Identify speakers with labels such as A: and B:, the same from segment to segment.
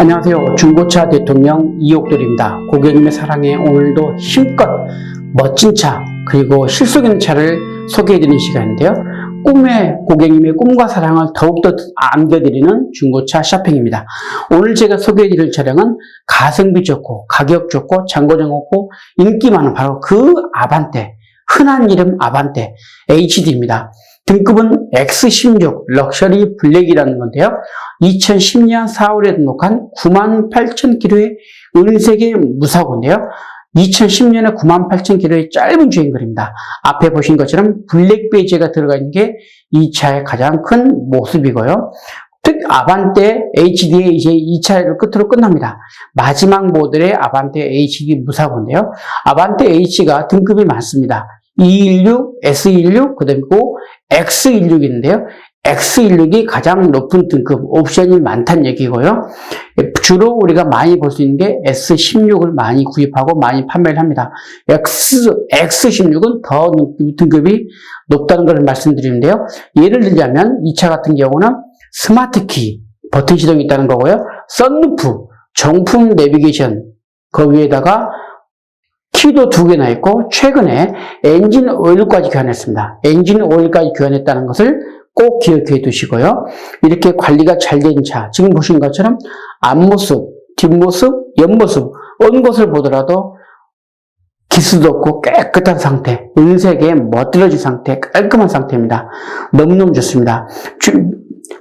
A: 안녕하세요. 중고차 대통령 이옥돌입니다. 고객님의 사랑에 오늘도 힘껏 멋진 차 그리고 실속 있는 차를 소개해드리는 시간인데요. 고객님의 꿈과 사랑을 더욱더 안겨드리는 중고차 쇼핑입니다. 오늘 제가 소개해드릴 차량은 가성비 좋고 가격 좋고 장고장 없고 인기 많은 바로 그 아반떼, 흔한 이름 아반떼 HD입니다. 등급은 X16 럭셔리 블랙이라는 건데요. 2010년 4월에 등록한 98,000km의 은색의 무사고인데요. 2010년에 98,000km의 짧은 주행거리입니다. 앞에 보신 것처럼 블랙 베이지가 들어가 있는 게 이 차의 가장 큰 모습이고요. 즉 아반떼 HD의 이제 이 차를 끝으로 끝납니다. 마지막 모델의 아반떼 HD 무사고인데요. 아반떼 H가 등급이 많습니다. E16, S16, 그 다음에 X16인데요. X16이 가장 높은 등급, 옵션이 많다는 얘기고요. 주로 우리가 많이 볼 수 있는 게 S16을 많이 구입하고 많이 판매를 합니다. X16은 더 등급이 높다는 걸 말씀드리는데요. 예를 들자면 이 차 같은 경우는 스마트키, 버튼 시동이 있다는 거고요. 썬루프, 정품 내비게이션, 그 위에다가 키도 2개나 있고 최근에 엔진 오일까지 교환했습니다. 엔진 오일까지 교환했다는 것을 꼭 기억해 두시고요. 이렇게 관리가 잘 된 차, 지금 보신 것처럼 앞모습, 뒷모습, 옆모습 어느 것을 보더라도 기스도 없고 깨끗한 상태, 은색의 멋들어진 상태, 깔끔한 상태입니다. 너무너무 좋습니다.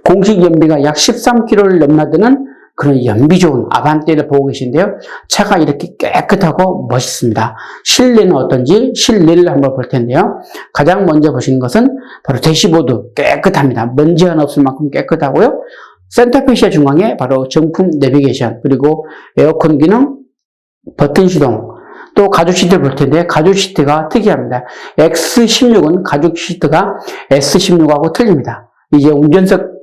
A: 공식 연비가 약 13km를 넘나드는 그런 연비 좋은 아반떼를 보고 계신데요. 차가 이렇게 깨끗하고 멋있습니다. 실내는 어떤지 실내를 한번 볼 텐데요. 가장 먼저 보시는 것은 바로 대시보드 깨끗합니다. 먼지 하나 없을 만큼 깨끗하고요. 센터페시아 중앙에 바로 정품 내비게이션, 그리고 에어컨 기능, 버튼 시동, 또 가죽 시트를 볼 텐데 가죽 시트가 특이합니다. X16은 가죽 시트가 S16하고 틀립니다. 이제 운전석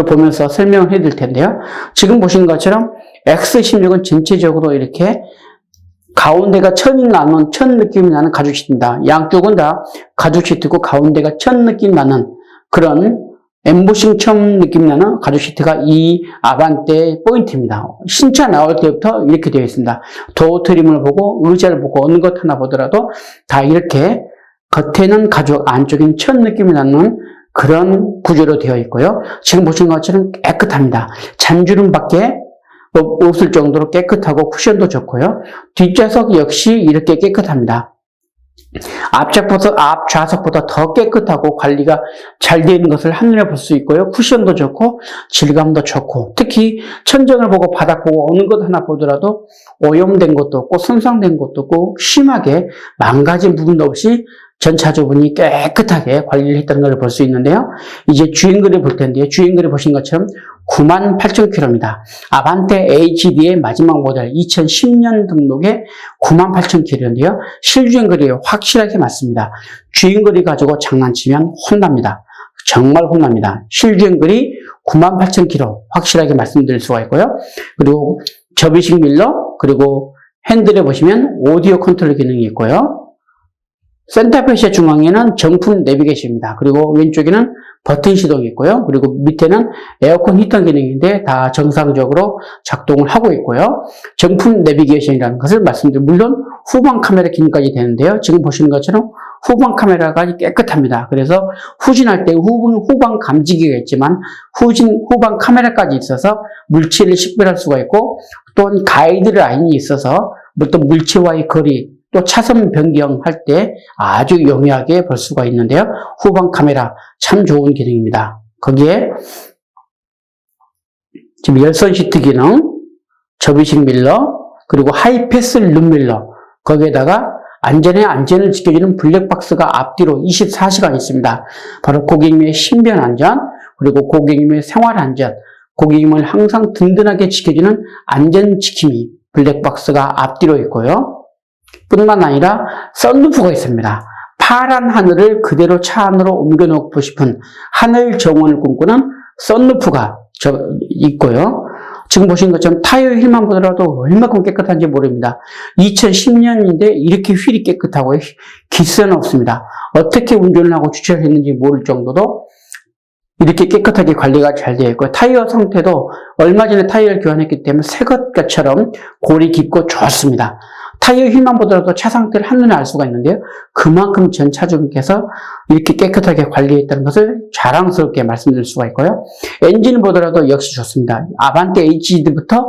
A: 보면서 설명을 해드릴 텐데요. 지금 보시는 것처럼 X16은 전체적으로 이렇게 가운데가 천 느낌이 나는 가죽 시트입니다. 양쪽은 다 가죽 시트고 가운데가 천 느낌 나는 그런 엠보싱처럼 느낌 나는 가죽 시트가 이 아반떼 포인트입니다. 신차 나올 때부터 이렇게 되어 있습니다. 도어 트림을 보고 의자를 보고 어느 것 하나 보더라도 다 이렇게 겉에는 가죽, 안쪽엔 천 느낌이 나는 그런 구조로 되어 있고요. 지금 보신 것처럼 깨끗합니다. 잔주름밖에 없을 정도로 깨끗하고 쿠션도 좋고요. 뒷좌석 역시 이렇게 깨끗합니다. 앞 좌석보다 더 깨끗하고 관리가 잘 되어 있는 것을 한눈에 볼 수 있고요. 쿠션도 좋고 질감도 좋고 특히 천정을 보고 바닥 보고 어느 것 하나 보더라도 오염된 것도 없고 손상된 것도 없고 심하게 망가진 부분도 없이 전차주분이 깨끗하게 관리를 했다는 걸 볼 수 있는데요. 이제 주행거리 볼 텐데요. 주행거리 보신 것처럼 98,000km입니다. 아반떼 HD의 마지막 모델 2010년 등록의 98,000km인데요. 실주행거리에 확실하게 맞습니다. 주행거리 가지고 장난치면 혼납니다. 정말 혼납니다. 실주행거리 98,000km 확실하게 말씀드릴 수가 있고요. 그리고 접이식 밀러, 그리고 핸들에 보시면 오디오 컨트롤 기능이 있고요. 센터페시아 중앙에는 정품 내비게이션입니다. 그리고 왼쪽에는 버튼 시동이 있고요. 그리고 밑에는 에어컨 히터 기능인데 다 정상적으로 작동을 하고 있고요. 정품 내비게이션이라는 것을 말씀드리면 물론 후방 카메라 기능까지 되는데요. 지금 보시는 것처럼 후방 카메라가 깨끗합니다. 그래서 후진할 때 후방 감지기가 있지만 후방 카메라까지 있어서 물체를 식별할 수가 있고 또한 가이드 라인이 있어서 또 물체와의 거리 또 차선 변경할 때 아주 용이하게 볼 수가 있는데요. 후방 카메라 참 좋은 기능입니다. 거기에 지금 열선 시트 기능, 접이식 밀러, 그리고 하이패스 룸밀러, 거기에다가 안전을 지켜주는 블랙박스가 앞뒤로 24시간 있습니다. 바로 고객님의 신변 안전, 그리고 고객님의 생활 안전, 고객님을 항상 든든하게 지켜주는 안전 지킴이 블랙박스가 앞뒤로 있고요. 뿐만 아니라 썬루프가 있습니다. 파란 하늘을 그대로 차 안으로 옮겨놓고 싶은 하늘 정원을 꿈꾸는 썬루프가 있고요. 지금 보신 것처럼 타이어 휠만 보더라도 얼마큼 깨끗한지 모릅니다. 2010년인데 이렇게 휠이 깨끗하고 기스는 없습니다. 어떻게 운전을 하고 주차를 했는지 모를 정도로 이렇게 깨끗하게 관리가 잘 되어 있고, 타이어 상태도 얼마 전에 타이어를 교환했기 때문에 새 것처럼 골이 깊고 좋습니다. 타이어 휠만 보더라도 차 상태를 한눈에 알 수가 있는데요. 그만큼 전 차주분께서 이렇게 깨끗하게 관리했다는 것을 자랑스럽게 말씀드릴 수가 있고요. 엔진을 보더라도 역시 좋습니다. 아반떼 HD부터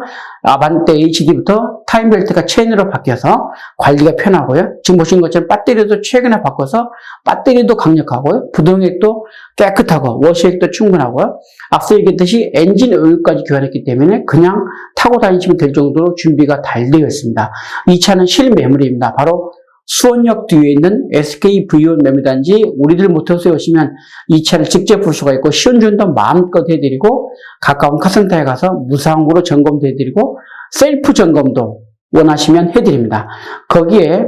A: 타임벨트가 체인으로 바뀌어서 관리가 편하고요. 지금 보시는 것처럼 배터리도 최근에 바꿔서 배터리도 강력하고요. 부동액도 깨끗하고 워시액도 충분하고요. 앞서 얘기했듯이 엔진 오일까지 교환했기 때문에 그냥 타고 다니시면 될 정도로 준비가 잘 되어 있습니다. 이 차는 실매물입니다. 바로 수원역 뒤에 있는 SKV1 매물단지 우리들 모터스에 오시면 이 차를 직접 볼 수가 있고 시운전도 마음껏 해드리고 가까운 카센터에 가서 무상으로 점검도 해드리고 셀프 점검도 원하시면 해드립니다. 거기에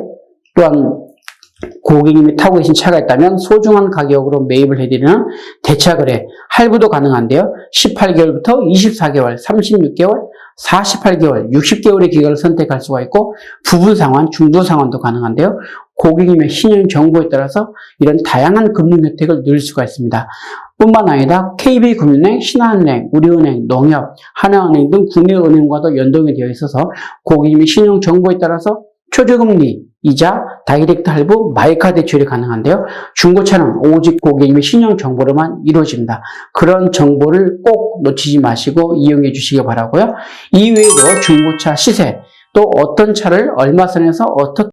A: 또한 고객님이 타고 계신 차가 있다면 소중한 가격으로 매입을 해드리는 대차거래 할부도 가능한데요. 18개월부터 24개월, 36개월, 48개월, 60개월의 기간을 선택할 수가 있고 부분 상환, 중도 상환도 가능한데요. 고객님의 신용 정보에 따라서 이런 다양한 금융 혜택을 누릴 수가 있습니다. 뿐만 아니라 KB금융은행, 신한은행, 우리은행, 농협, 하나은행 등 국내은행과도 연동이 되어 있어서 고객님의 신용 정보에 따라서 초저금리, 이자, 다이렉트 할부, 마이카 대출이 가능한데요. 중고차는 오직 고객님의 신용 정보로만 이루어집니다. 그런 정보를 꼭 놓치지 마시고 이용해 주시기 바라고요. 이외에도 중고차 시세, 또 어떤 차를 얼마 선에서 어떻게